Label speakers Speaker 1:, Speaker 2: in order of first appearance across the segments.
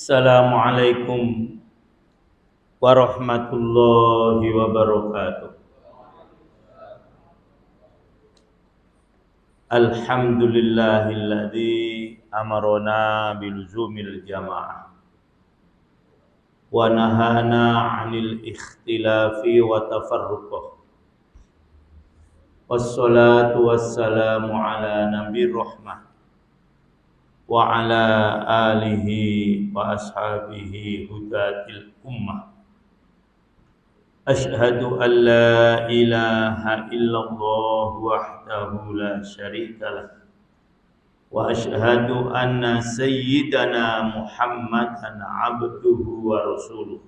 Speaker 1: Assalamualaikum warahmatullahi wabarakatuh. Alhamdulillahilladzi amarona biluzumil jamaah wa nahana 'anil ikhtilafi wa tafarruqah. Wassalatu wassalamu ala nabi rahmah wa ala alihi wa ashabihi hudatil ummah. Asyhadu an la ilaha illallah wahdahu la syarikalah wa asyhadu anna sayyidana Muhammadan abduhu wa rasuluh.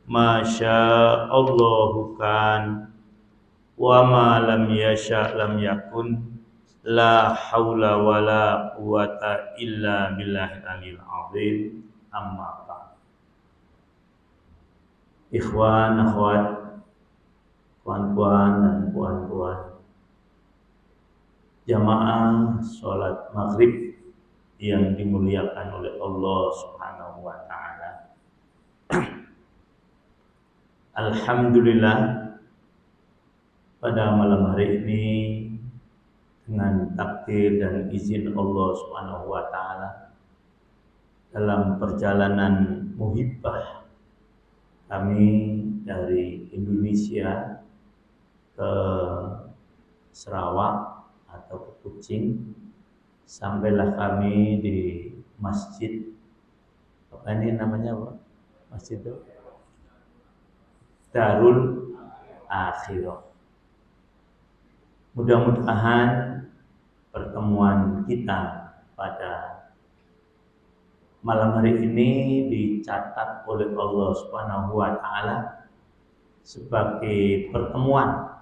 Speaker 1: Ma sya'allahu kan wa ma lam yasha' lam yakun. La haula wa la quwata illa billahil aliyil azim. Amma ba'd. Ikhwan, akhwat, puan-puan dan puan-puan, jamaah sholat maghrib yang dimuliakan oleh Allah Subhanahu wa ta'ala. Alhamdulillah, pada malam hari ini dengan takdir dan izin Allah Subhanahu wa ta'ala, dalam perjalanan muhibbah kami dari Indonesia ke Sarawak atau ke Kuching, sampailah kami di masjid, apa ini namanya, Pak? Masjid itu Darul Akhirah. Mudah-mudahan pertemuan kita pada malam hari ini dicatat oleh Allah Subhanahu wa ta'ala sebagai pertemuan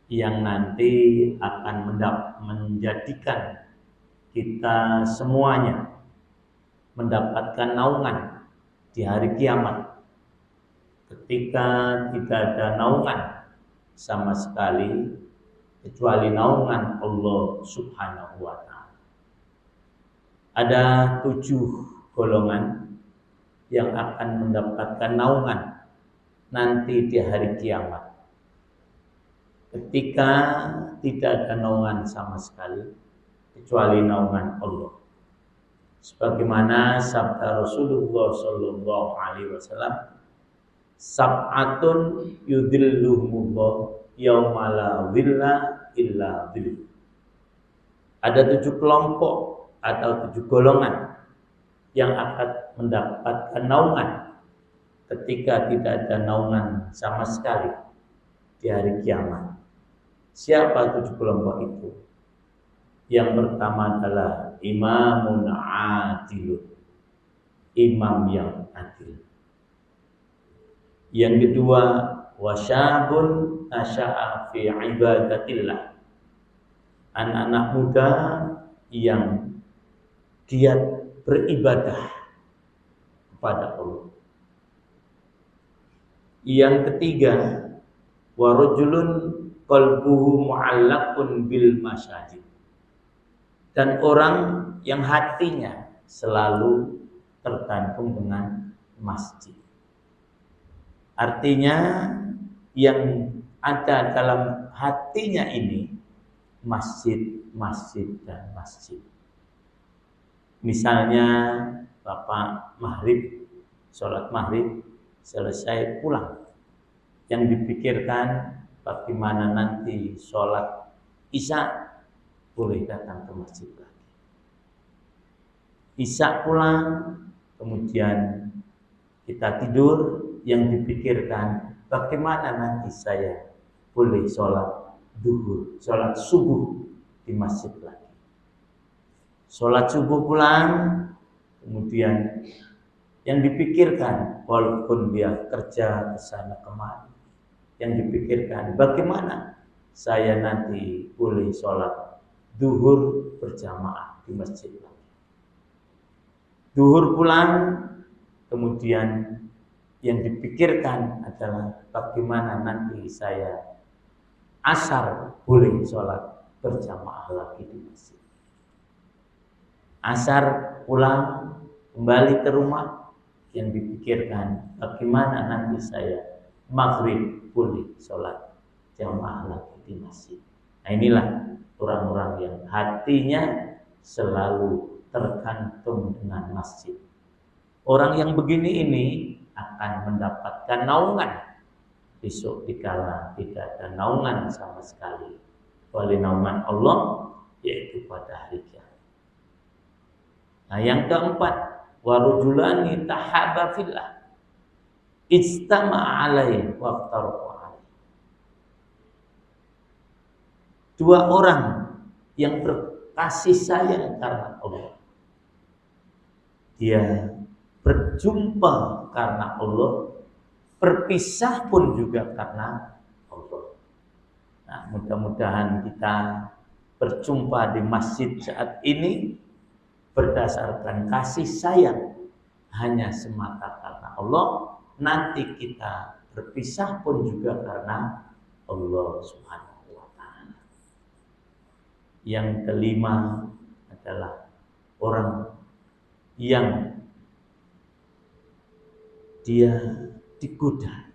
Speaker 1: yang nanti akan menjadikan kita semuanya mendapatkan naungan di hari kiamat, ketika tidak ada naungan sama sekali kecuali naungan Allah Subhanahu wa ta'ala. Ada 7 golongan yang akan mendapatkan naungan nanti di hari kiamat, ketika tidak ada naungan sama sekali kecuali naungan Allah. Sebagaimana sabda Rasulullah sallallahu alaihi wasallam, sab'atun yudhilluhumullah yauma la dhilla illa dhill. Ada 7 kelompok atau 7 golongan yang akan mendapatkan naungan ketika tidak ada naungan sama sekali di hari kiamat. Siapa 7 kelompok itu? Yang pertama adalah imamun adilun, imam yang adil. Yang kedua, wasyabun nasya'a fi ibadatillah, anak-anak muda yang giat beribadah kepada Allah. Yang ketiga, wa rajulun qalbuhu mu'allaqun bil masajid, dan orang yang hatinya selalu tergantung dengan masjid. Artinya yang ada dalam hatinya ini masjid, masjid, dan masjid. Misalnya Bapak maghrib, sholat maghrib selesai pulang, yang dipikirkan bagaimana nanti sholat isya boleh datang ke masjid lagi. Isya pulang, kemudian kita tidur, yang dipikirkan bagaimana nanti saya boleh sholat duhur, sholat subuh di masjid lagi. Sholat subuh pulang, kemudian yang dipikirkan walaupun dia kerja ke sana kemari, yang dipikirkan bagaimana saya nanti boleh sholat duhur berjamaah di masjid lagi. Duhur pulang, kemudian yang dipikirkan adalah bagaimana nanti saya asar boleh sholat berjamaah lagi di masjid. Asar pulang, kembali ke rumah, yang dipikirkan bagaimana nanti saya maghrib boleh sholat jamaah lagi di masjid. Nah inilah orang-orang yang hatinya selalu tergantung dengan masjid. Orang yang begini ini akan mendapatkan naungan besok dikala tidak ada naungan sama sekali, kecuali naungan Allah, yaitu pada hari kiamat. Nah yang keempat, warujulani tahaba fillah ijtama'a alaihi waftaraqu alaihi. Dua orang yang berkasih sayang karena Allah, dia berjumpa karena Allah, berpisah pun juga karena Allah. Nah, mudah-mudahan kita berjumpa di masjid saat ini berdasarkan kasih sayang hanya semata karena Allah. Nanti kita berpisah pun juga karena Allah Subhanahu wa ta'ala. Yang kelima adalah orang yang dia digoda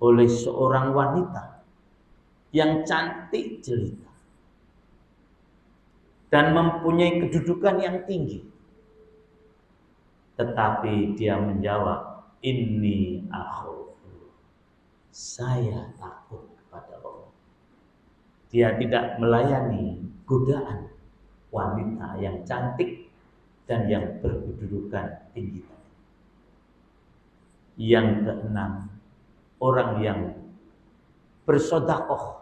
Speaker 1: oleh seorang wanita yang cantik jelita dan mempunyai kedudukan yang tinggi, tetapi dia menjawab, inni akhafu, saya takut kepada Allah. Dia tidak melayani godaan wanita yang cantik dan yang berkedudukan tinggi. Yang keenam, orang yang bersedekah.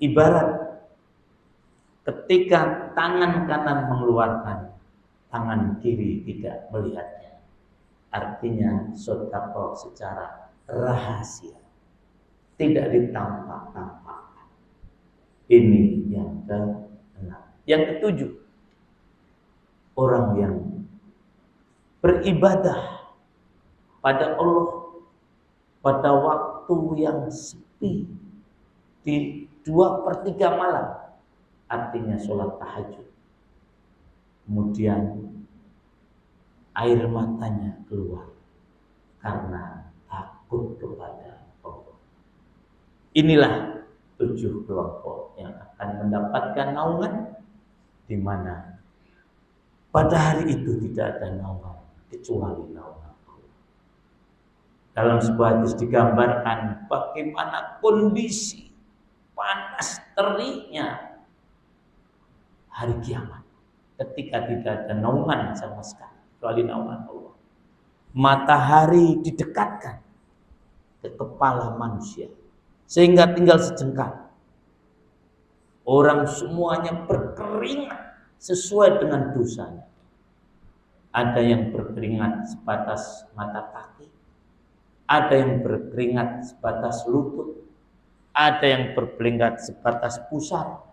Speaker 1: Ibarat ketika tangan kanan mengeluarkan, tangan kiri tidak melihatnya. Artinya sedekah secara rahasia, tidak ditampak-tampakkan. Ini yang keenam. Yang ketujuh, orang yang beribadah pada Allah pada waktu yang sepi di 2/3 malam, artinya sholat tahajud. Kemudian air matanya keluar karena takut kepada Allah. Inilah 7 kelompok yang akan mendapatkan naungan, di mana pada hari itu tidak ada naungan kecuali naungan Allah. Dalam sebuah hadis digambarkan bagaimana kondisi panas teriknya hari kiamat ketika tidak ada naungan sama sekali kecuali naungan Allah. Matahari didekatkan ke kepala manusia sehingga tinggal sejengkal. Orang semuanya berkeringat sesuai dengan dosanya. Ada yang berkeringat sebatas mata kaki, ada yang berkeringat sebatas lutut, ada yang berkeringat sebatas pusar,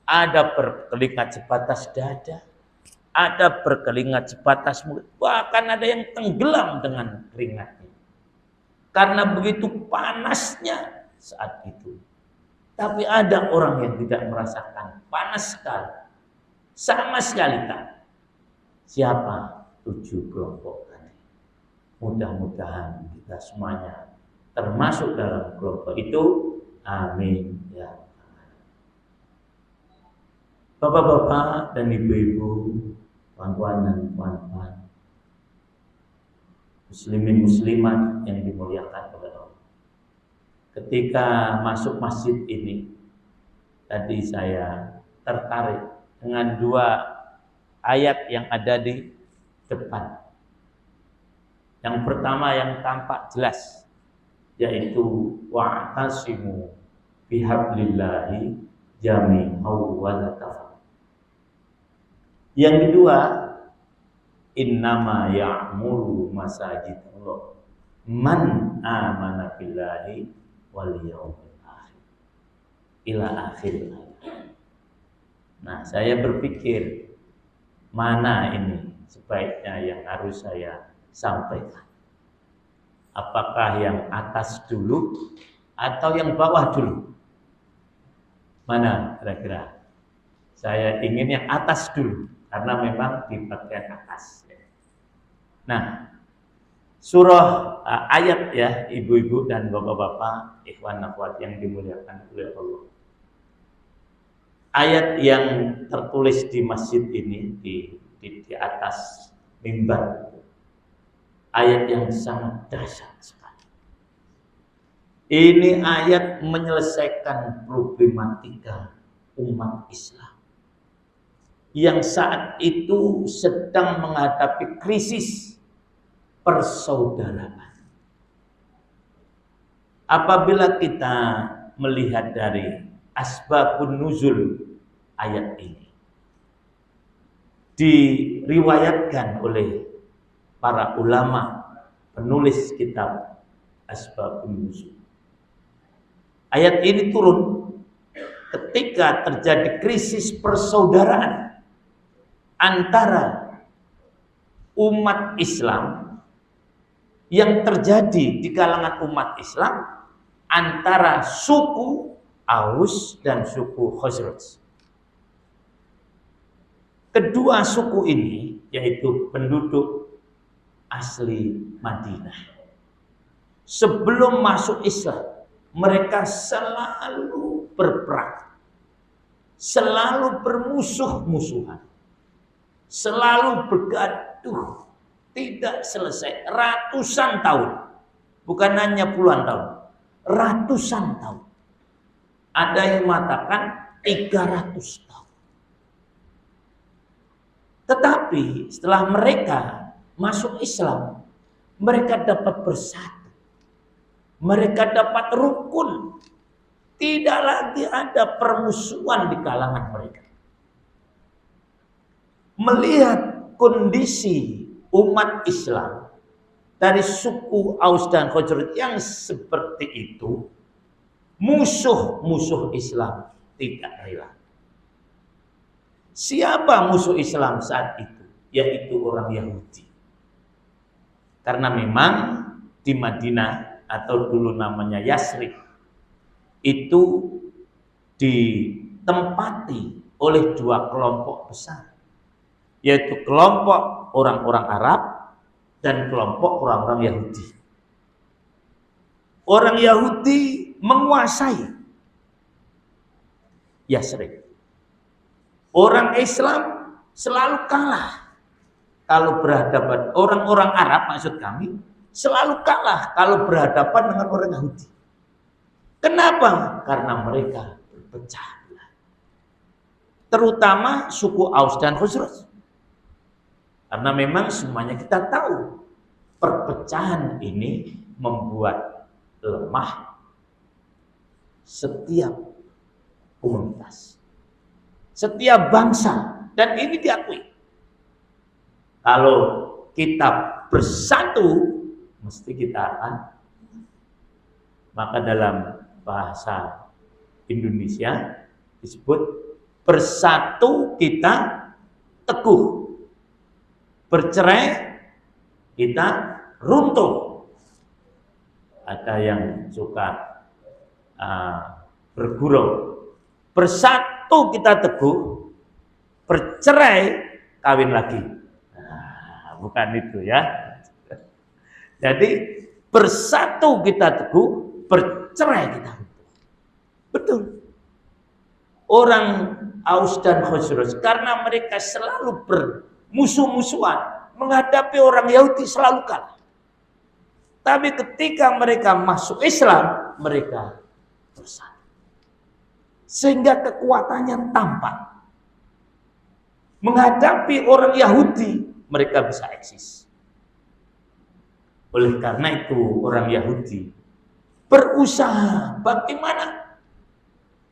Speaker 1: ada berkeringat sebatas dada, ada berkeringat sebatas mulut, bahkan ada yang tenggelam dengan keringatnya. Karena begitu panasnya saat itu. Tapi ada orang yang tidak merasakan panas sekali, sama sekali tak. Siapa? 7 kelompok tadi. Mudah-mudahan kita semuanya termasuk dalam kelompok itu. Amin ya. Bapak-bapak dan ibu-ibu, tuan-tuan dan puan-puan, muslimin muslimat yang dimuliakan oleh Allah. Ketika masuk masjid ini, tadi saya tertarik dengan 2 ayat yang ada di depan. Yang pertama yang tampak jelas, yaitu wa'tasimu bihablillahi jami'an wa la tafarraqu. Yang kedua, innama ya'muru masajidallah man amana billahi wal yawmil akhir. Ila akhir. Nah, saya berpikir mana ini sebaiknya yang harus saya sampaikan. Apakah yang atas dulu atau yang bawah dulu? Mana kira-kira? Saya ingin yang atas dulu. karena memang di bagian atas. Nah, surah ayat ya, ibu-ibu dan bapak-bapak, ikhwan akhwat yang dimuliakan oleh Allah. Ayat yang tertulis di masjid ini di atas mimbar, ayat yang sangat dahsyat sekali. Ini ayat menyelesaikan problematika umat Islam yang saat itu sedang menghadapi krisis persaudaraan. Apabila kita melihat dari asbabun nuzul ayat ini, diriwayatkan oleh para ulama penulis kitab asbabun nuzul. Ayat ini turun ketika terjadi krisis persaudaraan antara umat Islam yang terjadi di kalangan umat Islam antara suku Aus dan suku Khazraj. Kedua suku ini yaitu penduduk asli Madinah. Sebelum masuk Islam, mereka selalu berperang, selalu bermusuh-musuhan, selalu bergaduh, tidak selesai ratusan tahun, bukan hanya puluhan tahun, ratusan tahun. Ada yang mengatakan 300 tahun. Tetapi setelah mereka masuk Islam, mereka dapat bersatu, mereka dapat rukun, tidak lagi ada permusuhan di kalangan mereka. Melihat kondisi umat Islam dari suku Aus dan Khazraj yang seperti itu, musuh-musuh Islam tidak rela. Siapa musuh Islam saat itu? Yaitu orang Yahudi. Karena memang di Madinah atau dulu namanya Yasrib itu ditempati oleh dua kelompok besar, yaitu kelompok orang-orang Arab dan kelompok orang-orang Yahudi. Orang Yahudi menguasai Yasrib. Orang Islam selalu kalah kalau berhadapan, orang-orang Arab maksud kami selalu kalah kalau berhadapan dengan orang Yahudi. Kenapa? Karena mereka berpecah belah. Terutama suku Aus dan Khazraj. Karena memang semuanya kita tahu perpecahan ini membuat lemah setiap komunitas, setiap bangsa, dan ini diakui. Kalau kita bersatu, mesti kita akan. Maka dalam bahasa Indonesia disebut bersatu kita teguh, bercerai kita runtuh. Ada yang suka bergurau. Bersatu kita teguh, bercerai kawin lagi. Nah, bukan itu ya. Jadi bersatu kita teguh, bercerai kita runtuh. Betul. Orang Aus dan Khazraj karena mereka selalu bermusuh-musuhan, menghadapi orang Yahudi selalu kalah. Tapi ketika mereka masuk Islam, mereka bersatu. Sehingga kekuatannya tampak. Menghadapi orang Yahudi, mereka bisa eksis. Oleh karena itu, orang Yahudi berusaha bagaimana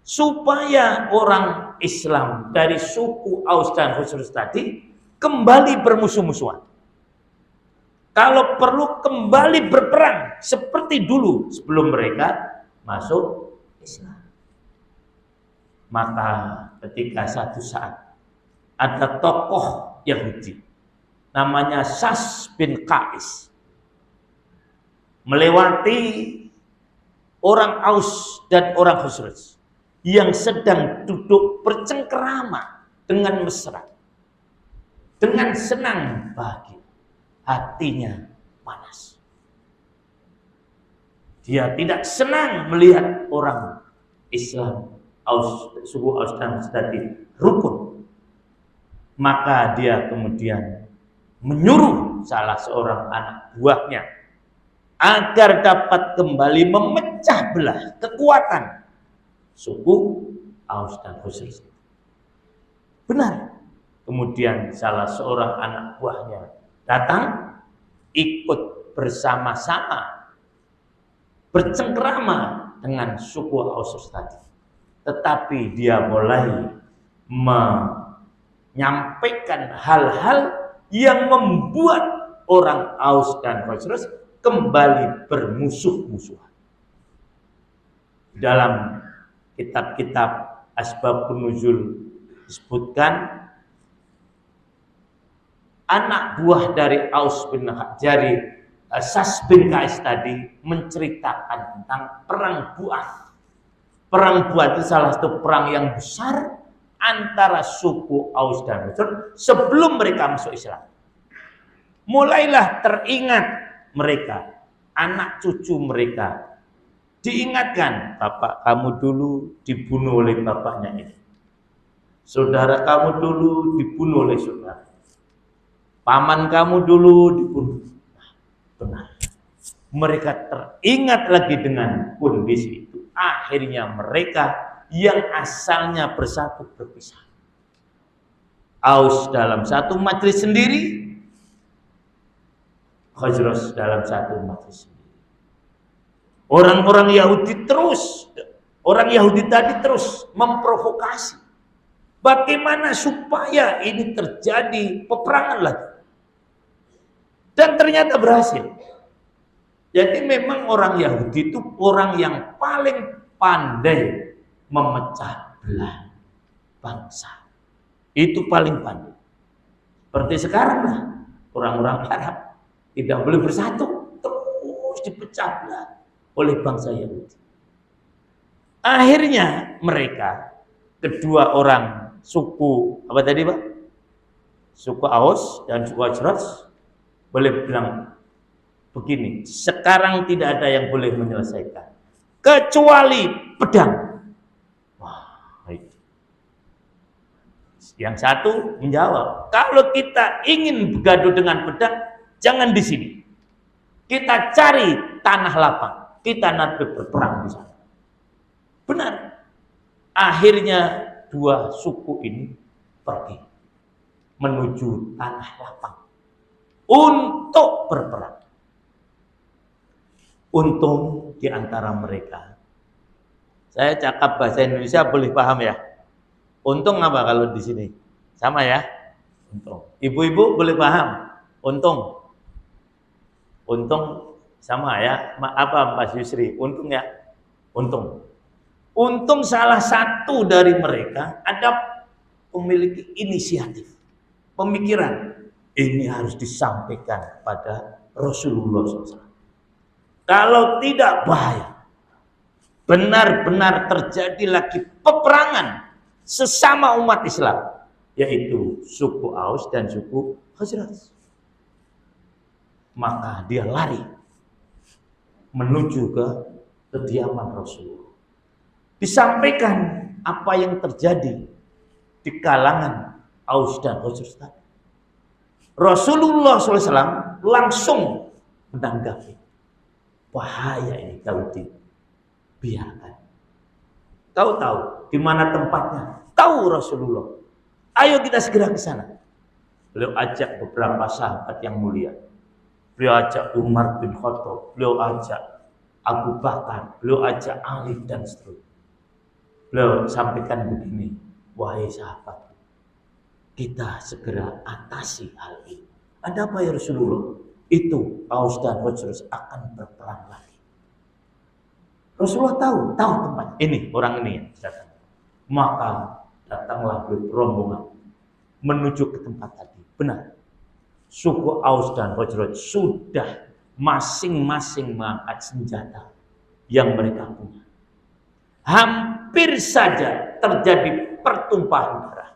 Speaker 1: supaya orang Islam dari suku Aus dan Khazraj tadi kembali bermusuh-musuhan. Kalau perlu kembali berperang seperti dulu sebelum mereka masuk Islam. Maka ketika satu saat ada tokoh Yahudi namanya Sas bin Qais melewati orang Aus dan orang Khazraj yang sedang duduk bercengkerama dengan mesra. dengan senang bahagia, hatinya panas. Dia tidak senang melihat orang Islam, suku Aus dan Khazraj rukun. Maka dia kemudian menyuruh salah seorang anak buahnya agar dapat kembali memecah belah kekuatan suku Aus dan Khazraj. Benar. Kemudian salah seorang anak buahnya datang ikut bersama-sama bercengkerama dengan suku Aus tadi. Tetapi dia mulai menyampaikan hal-hal yang membuat orang Aus dan Khazraj kembali bermusuh-musuhan. Dalam kitab-kitab Asbabun Nuzul disebutkan anak buah dari Aus bin Jari Sas bin Kais tadi menceritakan tentang perang Bu'ath. Perang Bu'ath itu salah satu perang yang besar antara suku Aus dan Khazraj sebelum mereka masuk Islam. Mulailah teringat mereka, anak cucu mereka, diingatkan, bapak kamu dulu dibunuh oleh bapaknya ini. Saudara kamu dulu dibunuh oleh saudara. Paman kamu dulu dibunuh. Benar. Mereka teringat lagi dengan kondisi itu. Akhirnya mereka yang asalnya bersatu berpisah. Aus dalam satu majelis sendiri, Khazraj dalam satu majelis sendiri. Orang-orang Yahudi tadi terus memprovokasi. Bagaimana supaya ini terjadi peperangan lagi? Dan ternyata berhasil. Jadi memang orang Yahudi itu orang yang paling pandai memecah belah bangsa. Itu paling pandai. Seperti sekarang lah, orang-orang Arab tidak boleh bersatu, terus dipecah belah oleh bangsa Yahudi. Akhirnya mereka, kedua orang suku, apa tadi Pak? Suku Aus dan suku Khazraj, boleh bilang begini, sekarang tidak ada yang boleh menyelesaikan kecuali pedang. Wah, yang satu menjawab, kalau kita ingin bergaduh dengan pedang, jangan di sini. Kita cari tanah lapang, kita nanti berperang di sana. Benar. Akhirnya dua suku ini pergi menuju tanah lapang untuk berperang. Untung di antara mereka, saya cakap bahasa Indonesia boleh paham ya. Untung apa kalau di sini? Sama ya? Untung. Ibu-ibu boleh paham? Untung. Untung sama ya? Apa Mas Yusri? Untung ya? Untung. Untung salah satu dari mereka ada memiliki inisiatif, pemikiran. Ini harus disampaikan pada Rasulullah SAW. Kalau tidak bahaya. Benar-benar terjadi lagi peperangan sesama umat Islam, yaitu suku Aus dan suku Khazraj. Maka dia lari menuju ke kediaman Rasulullah. Disampaikan apa yang terjadi di kalangan Aus dan Khazraj tadi. Rasulullah SAW langsung menanggapi, bahaya ini kalau dibiarkan. Tahu di mana tempatnya? Tahu Rasulullah. Ayo kita segera ke sana. Beliau ajak beberapa sahabat yang mulia. Beliau ajak Umar bin Khattab, beliau ajak Abu Bakar, beliau ajak Ali dan seterusnya. Beliau sampaikan begini, wahai sahabat, kita segera atasi hal ini. Ada apa ya Rasulullah? Itu Aus dan Khazraj akan berperang lagi. Rasulullah tahu tempat ini, orang ini yang datang. Maka datanglah berombongan menuju ke tempat tadi. Benar, suku Aus dan Khazraj sudah masing-masing mengangkat senjata yang mereka punya. Hampir saja terjadi pertumpahan darah.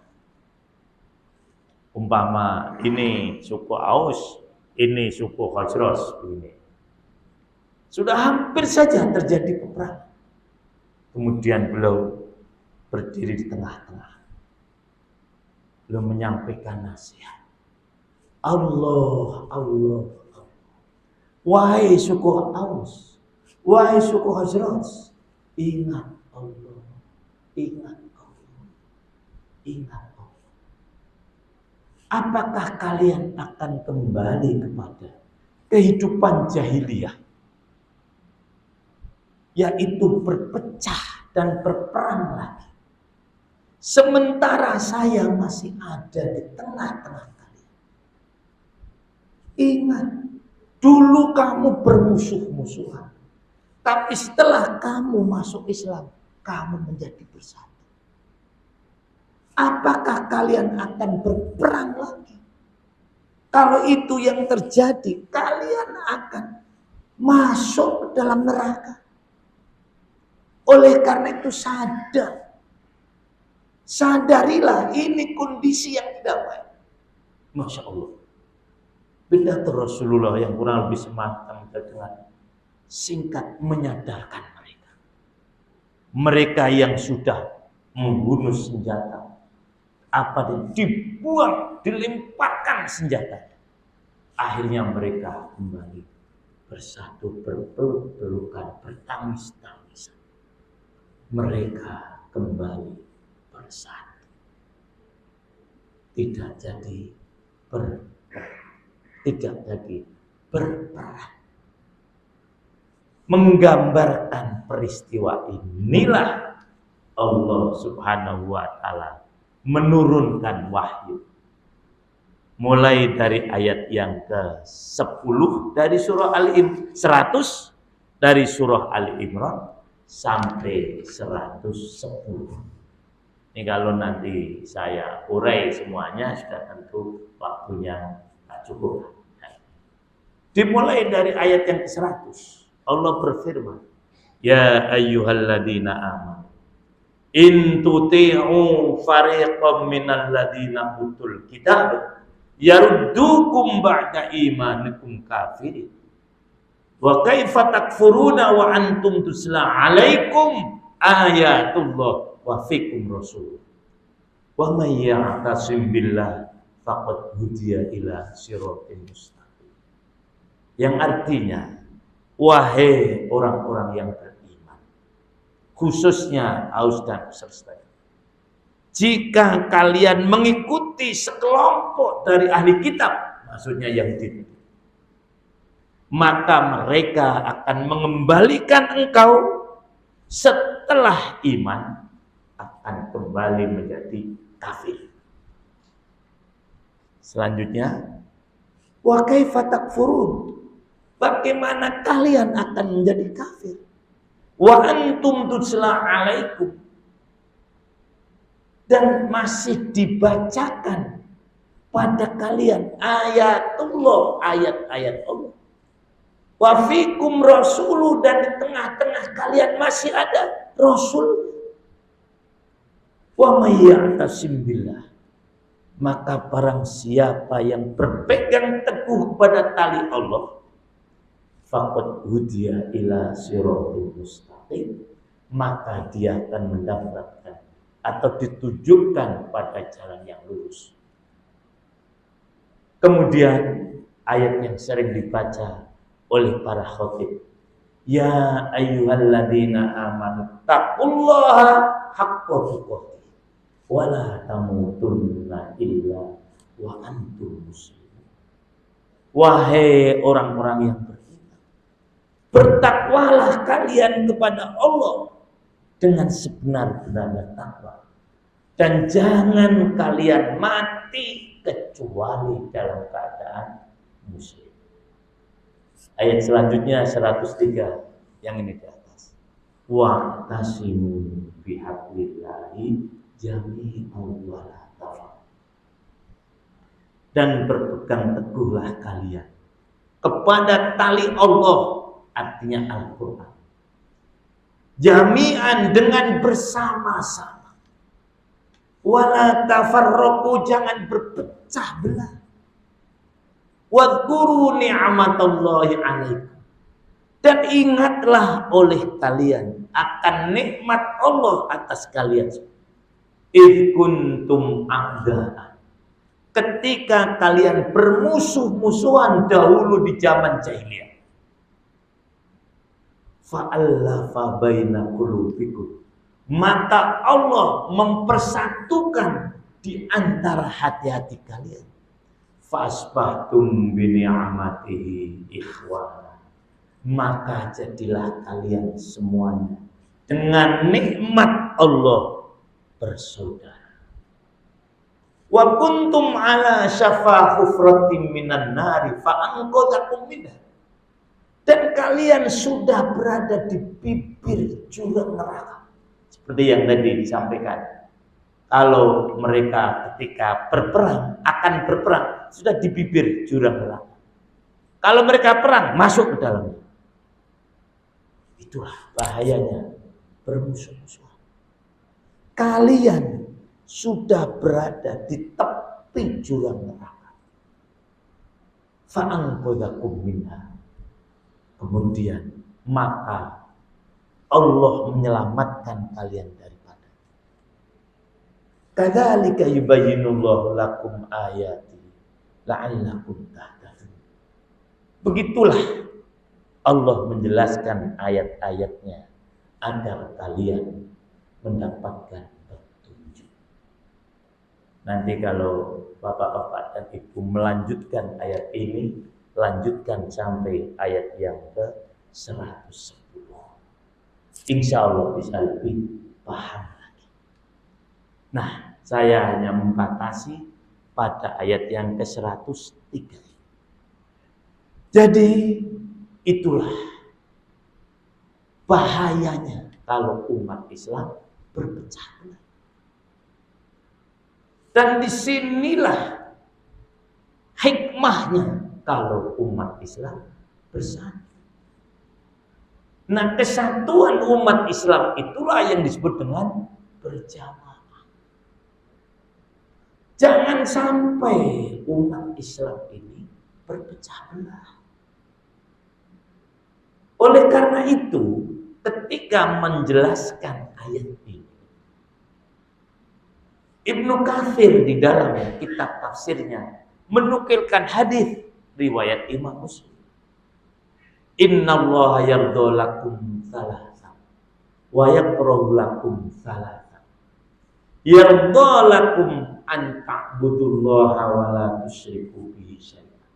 Speaker 1: Umpama ini suku Aus, ini suku Khazraj, begini. Sudah hampir saja terjadi peperangan. Kemudian beliau berdiri di tengah-tengah. Beliau menyampaikan nasihat. Allah, Allah, Allah. Wahai suku Aus, wahai suku Khazraj, ingat Allah, ingat Allah, ingat Allah. Apakah kalian akan kembali kepada kehidupan jahiliyah, yaitu berpecah dan berperang lagi, sementara saya masih ada di tengah-tengah kalian? Ingat, dulu kamu bermusuh-musuhan, tapi setelah kamu masuk Islam, kamu menjadi bersatu. Apakah kalian akan berperang lagi? Kalau itu yang terjadi, kalian akan masuk ke dalam neraka. Oleh karena itu sadarilah ini kondisi yang tidak baik. Masya Allah. Pidato Rasulullah yang kurang lebih semacam dengan singkat menyadarkan mereka. Mereka yang sudah membunuh senjata, dibuang, dilemparkan senjata. Akhirnya mereka kembali bersatu, berpeluk-pelukan, bertangis-tangisan. Mereka kembali bersatu. Tidak jadi berperang. Menggambarkan peristiwa inilah Allah Subhanahu wa taala menurunkan wahyu. Mulai dari ayat yang ke-10 dari surah Al-Imran, 100 dari surah Al-Imran sampai 110. Ini kalau nanti saya urai semuanya sudah tentu waktunya tak cukup. Dimulai dari ayat yang ke-100. Allah berfirman, ya ayyuhalladzina amanu in tuti'u fariqam minal ladzina utul kitab yaruddukum ba'da imanikum kafirin. Wa kaifa takfuruna wa antum tusla alaikum ayatullah wa fikum rasul. Wa may ya'tasim billah faqad hudiya ila siratin mustaqim. Yang artinya, wahai orang-orang yang beriman, khususnya Aus dan Khazraj, jika kalian mengikuti sekelompok dari ahli kitab, maksudnya Yahudi, maka mereka akan mengembalikan engkau setelah iman akan kembali menjadi kafir. Selanjutnya, wa kaifa takfurun? Bagaimana kalian akan menjadi kafir? Wa antum tutsla alaikum, dan masih dibacakan pada kalian ayatullah, ayat-ayat Allah. Wa fikum rasulu, dan di tengah-tengah kalian masih ada Rasul. Wa may ya'tasim billah, maka barang siapa yang berpegang teguh pada tali Allah, faqad hudiya ila siratil mustaqim, maka dia akan mendapatkan atau ditujukan pada jalan yang lurus. Kemudian ayat yang sering dibaca oleh para khatib, ya ayyuhalladzina amanu taqullaha haqqa tuqatih wa la tamutunna illa wa antum muslimun. Wahai orang-orang yang beriman, bertakwalah kalian kepada Allah dengan sebenar-benarnya takwa, dan jangan kalian mati kecuali dalam keadaan muslim. Ayat selanjutnya 103 yang ini di atas. Wa tasimu bihablillahi jami'an wa la tafarraqu, dan berpegang teguhlah kalian kepada tali Allah, artinya Al-Quran, jami'an, dengan bersama-sama. Wala tafarraqu, jangan berpecah belah. Wadhkuru ni'matallahi 'alaikum, dan ingatlah oleh kalian akan nikmat Allah atas kalian. Idh kuntum a'da'a, ketika kalian bermusuh-musuhan dahulu di zaman jahiliyah. Fa'allafa baina qulubikum, maka Allah mempersatukan di antara hati-hati kalian. Fasbahtum bi ni'matihi ikhwana, maka jadilah kalian semuanya dengan nikmat Allah bersaudara. Wa kuntum ala syafa hufratin minan nari fa anqadhakum minha, dan kalian sudah berada di bibir jurang neraka. Seperti yang tadi disampaikan, kalau mereka ketika berperang, akan berperang, sudah di bibir jurang neraka. Kalau mereka perang, masuk ke dalamnya. Itulah bahayanya bermusuh-musuhan. Kalian sudah berada di tepi jurang neraka. Fa'anqadhakum minha, kemudian maka Allah menyelamatkan kalian daripada. Kadzalika yubayyinullahu lakum ayati la'allakum tahtadun. Begitulah Allah menjelaskan ayat-ayatnya agar kalian mendapatkan petunjuk. Nanti kalau Bapak-bapak dan Ibu melanjutkan ayat ini, lanjutkan sampai ayat yang ke-110. Insya Allah bisa lebih paham lagi. Nah, saya hanya membatasi pada ayat yang ke-103. Jadi itulah bahayanya kalau umat Islam berpecah belah. Dan disinilah hikmahnya kalau umat Islam bersatu. Nah, kesatuan umat Islam itulah yang disebut dengan berjamaah. Jangan sampai umat Islam ini berpecah belah. Oleh karena itu, ketika menjelaskan ayat ini, Ibnu Katsir di dalam kitab tafsirnya menukilkan hadis riwayat Imam Muslim. Innallaha yardha lakum thalatha wa yakrahu lakum thalatha. Yardha lakum an ta'budullaha wa la tusyriku bihi syai'an,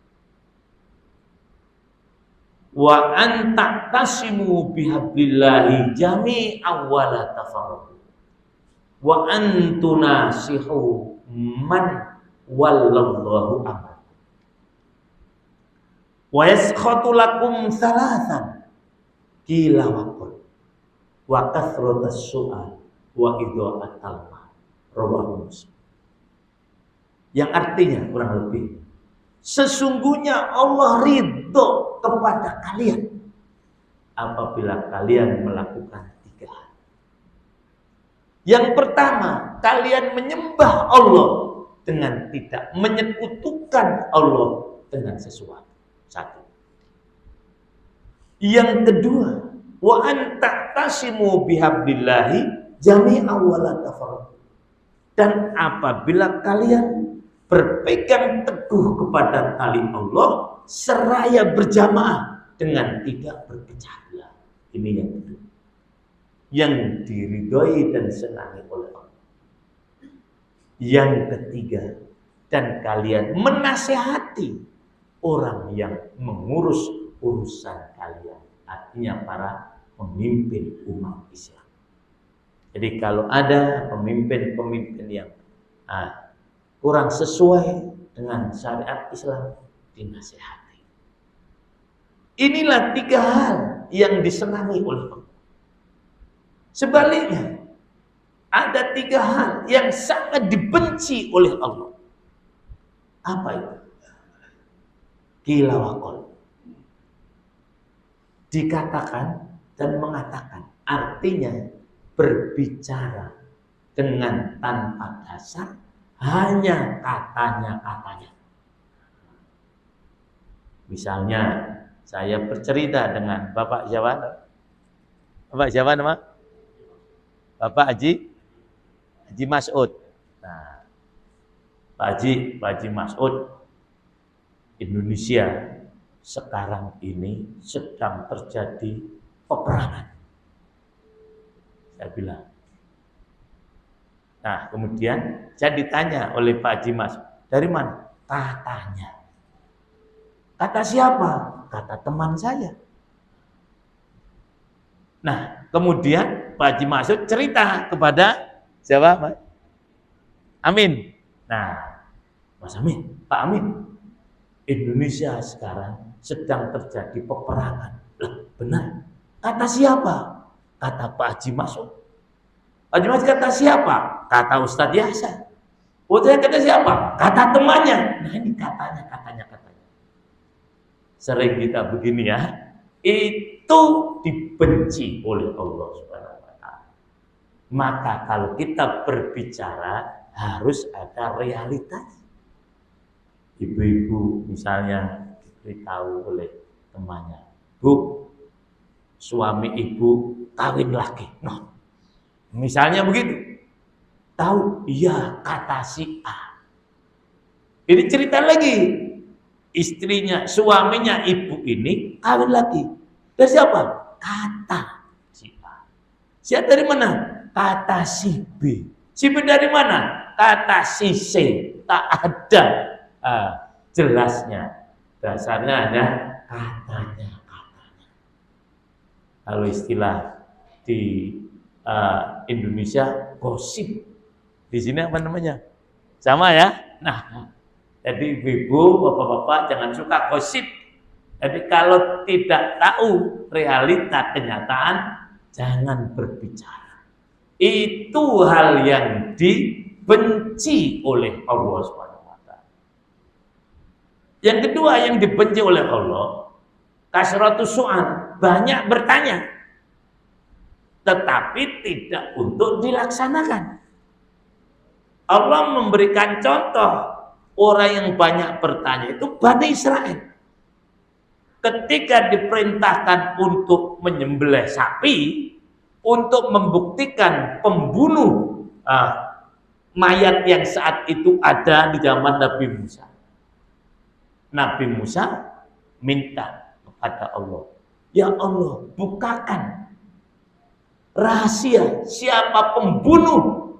Speaker 1: wa an ta'tasimu bihablillahi jami'an wa la tafarraqu, wa an tunasihu man wallallahu amr, wa yaskhatu lakum thalathan qila wa qul wa kathratus su'al wa idha'atal mal, rawahu Muslim. Yang artinya kurang lebih, sesungguhnya Allah ridho kepada kalian apabila kalian melakukan 3 hal. Yang pertama, kalian menyembah Allah dengan tidak menyekutukan Allah dengan sesuatu. 1. Yang kedua, wa an ta'tasimu bihablillahi jami'an wa la tafarraqu, dan apabila kalian berpegang teguh kepada tali Allah seraya berjamaah dengan tidak berpecah belah. Ini yang kedua, yang diridhoi dan disenangi oleh Allah. Yang ketiga, dan kalian menasihati orang yang mengurus urusan kalian, artinya para pemimpin umat Islam. Jadi kalau ada pemimpin-pemimpin yang kurang sesuai dengan syariat Islam, dinasihati. Inilah 3 hal yang disenangi oleh Allah. Sebaliknya, ada 3 hal yang sangat dibenci oleh Allah. Apa itu? Qila wa qul, dikatakan dan mengatakan, artinya berbicara dengan tanpa dasar, hanya katanya-katanya. Misalnya saya bercerita dengan Bapak siapa? Bapak siapa nama? Bapak Haji Mas'ud. Nah, Pak Haji Mas'ud, Indonesia sekarang ini sedang terjadi peperangan. Saya bilang. Nah, kemudian saya ditanya oleh Pak Haji Mas'ud, dari mana? Katanya. Kata siapa? Kata teman saya. Nah, kemudian Pak Haji Mas'ud cerita kepada siapa, Pak? Amin. Nah, Mas Amin, Pak Amin, Indonesia sekarang sedang terjadi peperangan. Lah, benar. Kata siapa? Kata Pak Haji Mas'ud. Pak Haji Mas'ud kata siapa? Kata Ustadz Yasa. Ustadz kata siapa? Kata temannya. Nah, ini katanya. Sering kita begini ya. Itu dibenci oleh Allah Subhanahu wa taala. Maka kalau kita berbicara harus ada realitas. Ibu-ibu misalnya diberitahu oleh temannya, Bu, suami ibu kawin lagi. Nah, misalnya begitu. Tahu? Iya, kata si A. Ini cerita lagi. Istrinya, suaminya ibu ini kawin lagi. Dari siapa? Kata si A. Si A dari mana? Kata si B. Si B dari mana? Kata si C. Tak ada jelasnya. Dasarnya ada katanya. Kalau istilah di Indonesia gosip. Di sini apa namanya? Sama ya? Nah, jadi ibu, bapak-bapak jangan suka gosip. Jadi kalau tidak tahu realita kenyataan, jangan berbicara. Itu hal yang dibenci oleh Allah SWT. Yang kedua yang dibenci oleh Allah, kasratus su'al, banyak bertanya, tetapi tidak untuk dilaksanakan. Allah memberikan contoh orang yang banyak bertanya itu Bani Israel. Ketika diperintahkan untuk menyembelih sapi, untuk membuktikan pembunuh mayat yang saat itu ada di zaman Nabi Musa. Nabi Musa minta kepada Allah, ya Allah, bukakan rahasia siapa pembunuh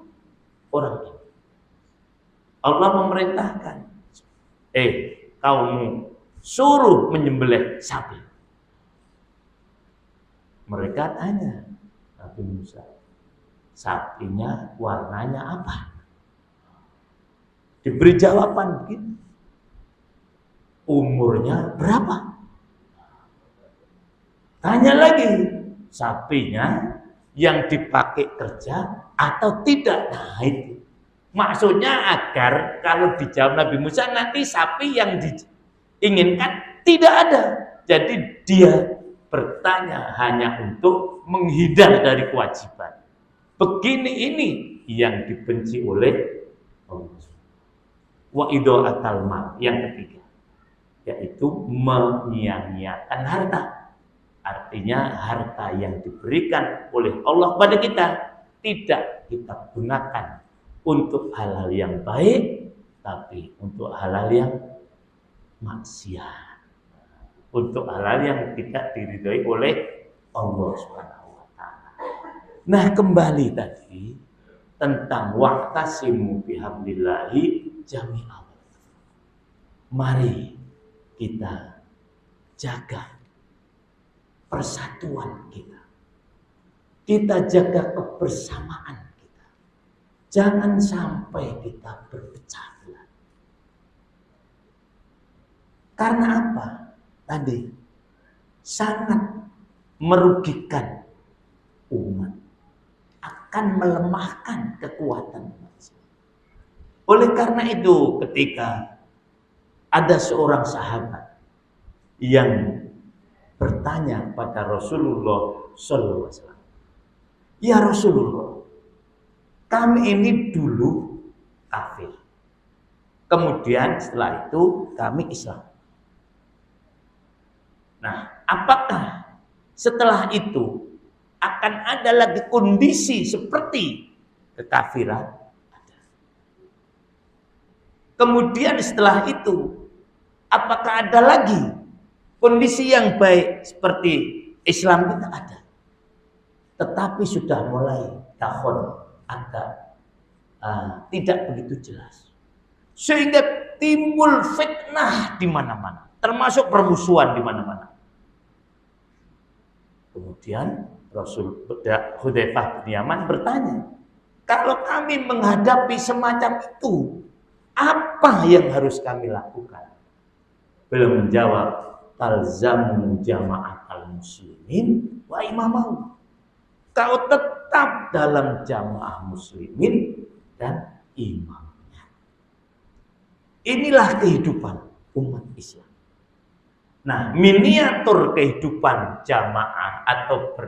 Speaker 1: orang ini. Allah memerintahkan, kamu suruh menyembelih sapi. Mereka tanya Nabi Musa, sapinya warnanya apa? Diberi jawaban begini, umurnya berapa? Tanya lagi, sapinya yang dipakai kerja atau tidak? Nah itu maksudnya agar kalau dijawab Nabi Musa nanti sapi yang diinginkan tidak ada. Jadi dia bertanya hanya untuk menghindar dari kewajiban. Begini ini yang dibenci oleh Allah. Wa idha'atal mal, yang ketiga, yaitu menyia-nyiakan harta. Artinya harta yang diberikan oleh Allah kepada kita tidak kita gunakan untuk hal-hal yang baik, tapi untuk hal-hal yang maksiat, untuk hal-hal yang tidak diridhoi oleh Allah Subhanahu wa taala. Nah, kembali tadi tentang wa'tasimu bihablillahi jami'an. Mari kita jaga persatuan kita. Kita jaga kebersamaan kita. Jangan sampai kita berpecah belah. Karena apa? Tadi sangat merugikan umat, akan melemahkan kekuatan manusia. Oleh karena itu, ketika ada seorang sahabat yang bertanya pada Rasulullah SAW, ya Rasulullah, kami ini dulu kafir. Kemudian setelah itu kami Islam. Nah, apakah setelah itu akan ada lagi kondisi seperti kekafiran? Kemudian setelah itu apakah ada lagi kondisi yang baik seperti Islam? Kita ada. Tetapi sudah mulai tahun agak tidak begitu jelas. Sehingga timbul fitnah di mana-mana, termasuk permusuhan di mana-mana. Kemudian Rasul Hudzaifah bin Yaman bertanya, kalau kami menghadapi semacam itu, apa yang harus kami lakukan? Beliau menjawab, talzamu jama'atal muslimin wa imamahu. Kau tetap dalam jamaah muslimin dan imamnya. Inilah kehidupan umat Islam. Nah, miniatur kehidupan jamaah atau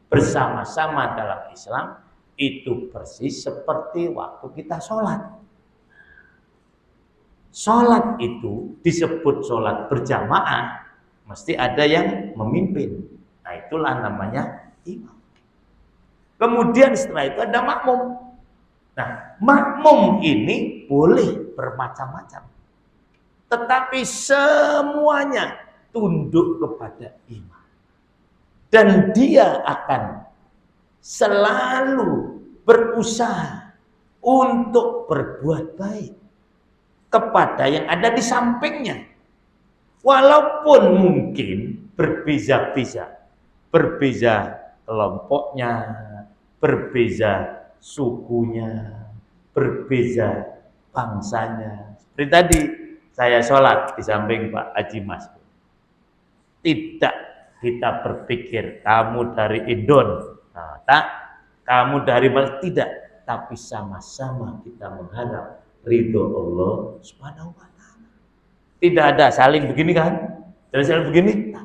Speaker 1: bersama-sama dalam Islam itu persis seperti waktu kita sholat. Sholat itu disebut sholat berjamaah, mesti ada yang memimpin. Nah, itulah namanya imam. Kemudian setelah itu ada makmum. Nah, makmum ini boleh bermacam-macam, tetapi semuanya tunduk kepada imam. Dan dia akan selalu berusaha untuk berbuat baik kepada yang ada di sampingnya. Walaupun mungkin berbeza-beza, berbeza kelompoknya, berbeza sukunya, berbeza bangsanya. Seperti tadi saya sholat di samping Pak Haji Mas. Tidak kita berpikir kamu dari Indon, kamu dari mana, tidak, tapi sama-sama kita mengharap ridho Allah Subhanahu wa taala. Tidak ada saling begini kan? Dan saling begini.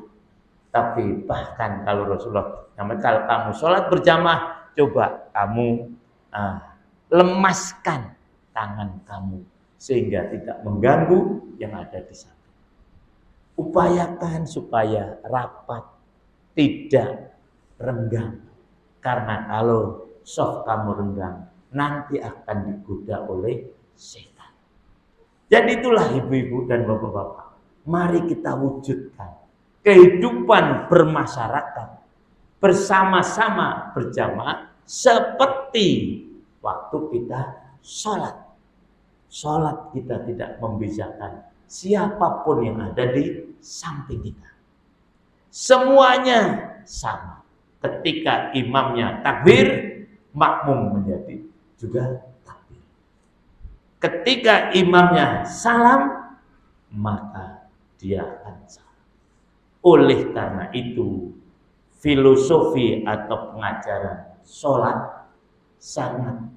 Speaker 1: Tapi bahkan kalau Rasulullah, kalau kamu sholat berjamaah, coba kamu lemaskan tangan kamu sehingga tidak mengganggu yang ada di sana. Upayakan supaya rapat, tidak renggang. Karena kalau soft kamu renggang, nanti akan digoda oleh setan. Jadi itulah ibu-ibu dan bapak-bapak, mari kita wujudkan kehidupan bermasyarakat bersama-sama berjamaah seperti waktu kita sholat. Sholat kita tidak membezakan siapapun yang ada di samping kita. Semuanya sama. Ketika imamnya takbir, makmum menjadi juga takbir. Ketika imamnya salam, maka dia akan salam. Oleh karena itu, filosofi atau pengajaran sholat sangat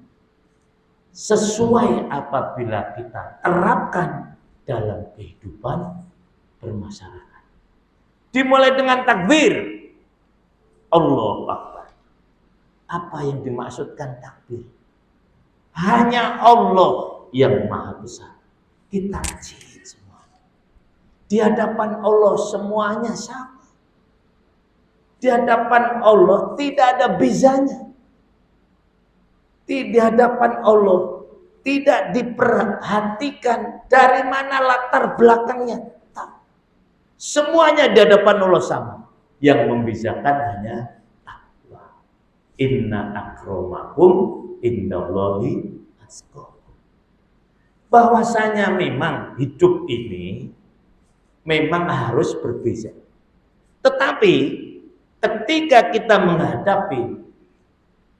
Speaker 1: sesuai apabila kita terapkan dalam kehidupan bermasyarakat. Dimulai dengan takbir, Allahu Akbar. Apa yang dimaksudkan takbir? Hanya Allah yang maha besar. Kita kecil semua. Di hadapan Allah semuanya sama. Di hadapan Allah tidak ada bezanya. Di hadapan Allah tidak diperhatikan dari mana latar belakangnya. Semuanya di hadapan Allah sama. Yang membezakan hanya takwa. Inna akramakum indallahi atqakum. Bahwasanya memang hidup ini memang harus berbeza. Tetapi ketika kita menghadapi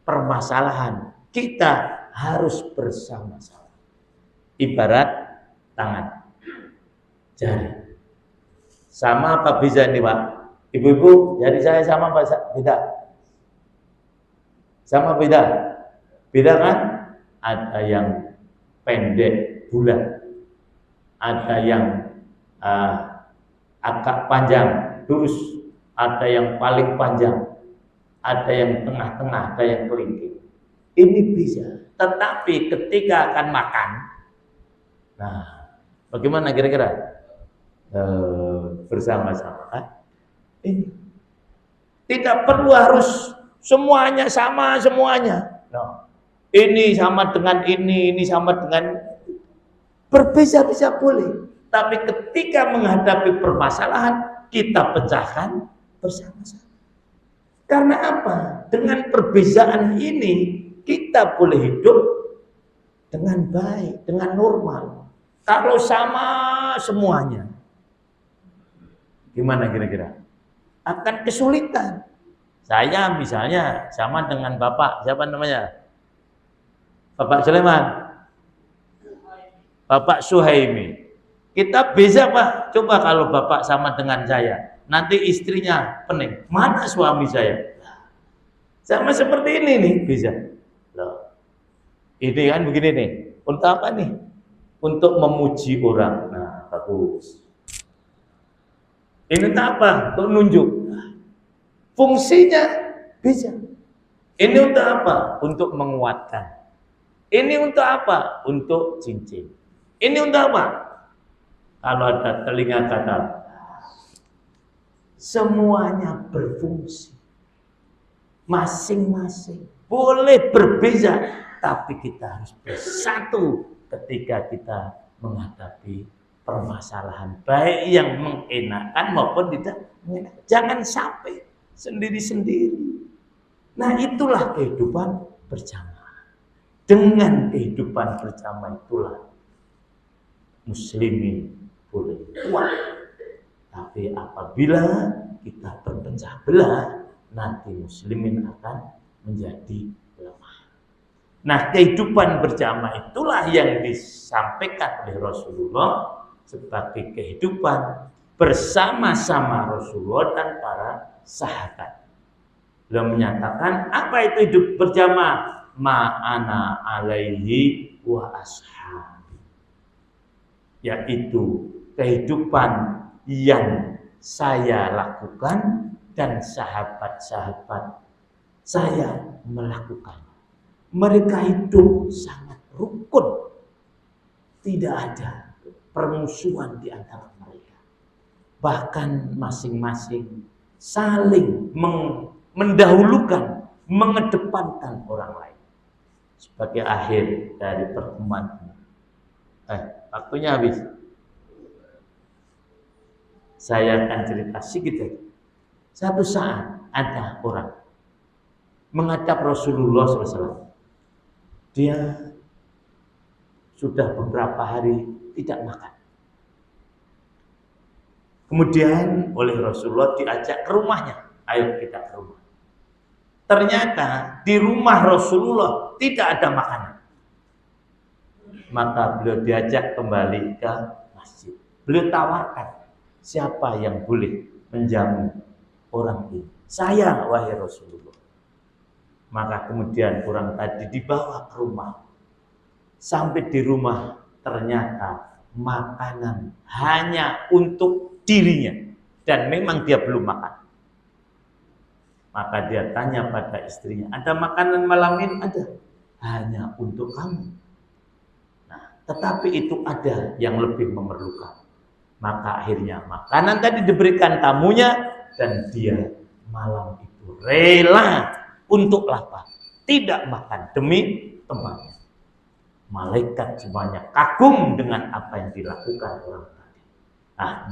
Speaker 1: permasalahan, kita harus bersama-sama. Ibarat tangan, jari. Sama apa beza nih Pak? Ibu-ibu, jari saya sama apa beda? Sama beda? Beda kan? Ada yang pendek bulat, ada yang agak panjang lurus, ada yang paling panjang, ada yang tengah-tengah, ada yang kelingking. Ini bisa, Tetapi ketika akan makan, nah bagaimana kira-kira? Bersama-sama. Ini tidak perlu harus semuanya sama semuanya. No. Ini sama dengan ini sama dengan berbeza-beza boleh. Tapi ketika menghadapi permasalahan, kita pecahkan bersama-sama. Karena apa? Dengan perbezaan ini kita boleh hidup dengan baik, dengan normal. Kalau sama semuanya, gimana kira-kira? Akan kesulitan. Saya misalnya sama dengan Bapak, siapa namanya? Bapak Sulaiman, Bapak Suhaimi. Kita beza Pak. Coba kalau Bapak sama dengan saya, nanti istrinya pening. Mana suami saya? Sama seperti ini nih, beza. Loh. Ini kan begini nih. Untuk apa nih? Untuk memuji orang. Nah, bagus. Ini untuk apa? Untuk nunjuk. Fungsinya beza. Ini untuk apa? Untuk menguatkan. Ini untuk apa? Untuk cincin. Ini untuk apa? Kalau ada telinga kata, semuanya berfungsi. Masing-masing. Boleh berbeza, tapi kita harus bersatu ketika kita menghadapi permasalahan. Baik yang mengenakan maupun tidak mengenakan. Jangan sampai sendiri-sendiri. Nah itulah kehidupan bersama. Dengan kehidupan bersama itulah muslimin boleh kuat. Tapi apabila kita berpecah belah, nanti muslimin akan menjadi lemah. Nah, kehidupan bersama itulah yang disampaikan oleh Rasulullah sebagai kehidupan bersama-sama Rasulullah dan para sahabat. Beliau menyatakan, apa itu hidup bersama? Ma'ana alaihi wa ashabi. Yaitu kehidupan yang saya lakukan dan sahabat-sahabat saya melakukan. Mereka hidup sangat rukun. Tidak ada permusuhan di antara mereka. Bahkan masing-masing saling mendahulukan, mengedepankan orang lain. Sebagai akhir dari pertemuan ini. Waktunya habis. Saya akan cerita sedikit aja. Satu saat ada orang menghadap Rasulullah SAW. Dia sudah beberapa hari tidak makan. Kemudian oleh Rasulullah diajak ke rumahnya. Ayo kita ke rumah. Ternyata di rumah Rasulullah tidak ada makanan. Maka beliau diajak kembali ke masjid. Beliau tawarkan, siapa yang boleh menjamu orang ini? Saya, wahai Rasulullah. Maka kemudian orang tadi dibawa ke rumah. Sampai di rumah ternyata makanan hanya untuk dirinya. Dan memang dia belum makan. Maka dia tanya pada istrinya, ada makanan malam ini? Ada. Hanya untuk kamu. Nah, tetapi itu ada yang lebih memerlukan. Maka akhirnya makanan tadi diberikan tamunya dan dia malam itu rela untuk lapar, tidak makan demi temannya. Malaikat semuanya kagum dengan apa yang dilakukan orang tadi.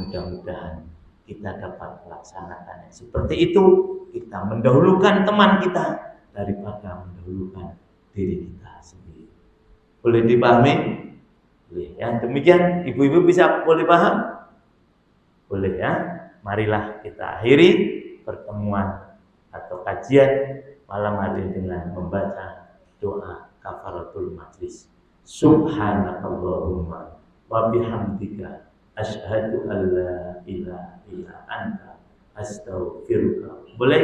Speaker 1: Mudah-mudahan kita dapat melaksanakan seperti itu. Kita mendahulukan teman kita daripada mendahulukan diri kita sendiri. Boleh dipahami? Boleh ya. Demikian ibu-ibu bisa boleh paham? Boleh ya. Marilah kita akhiri pertemuan atau kajian malam hari dengan membaca doa kafaratul majlis. Subhanakallahumma wa bihamdika asyhadu an la ilaha illa anta astaghfiruka. Boleh?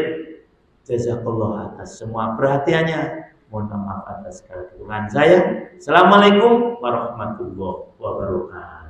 Speaker 1: Jazakallah atas semua perhatiannya. Mohon maaf atas segala kekurangan saya. Assalamualaikum warahmatullahi wabarakatuh.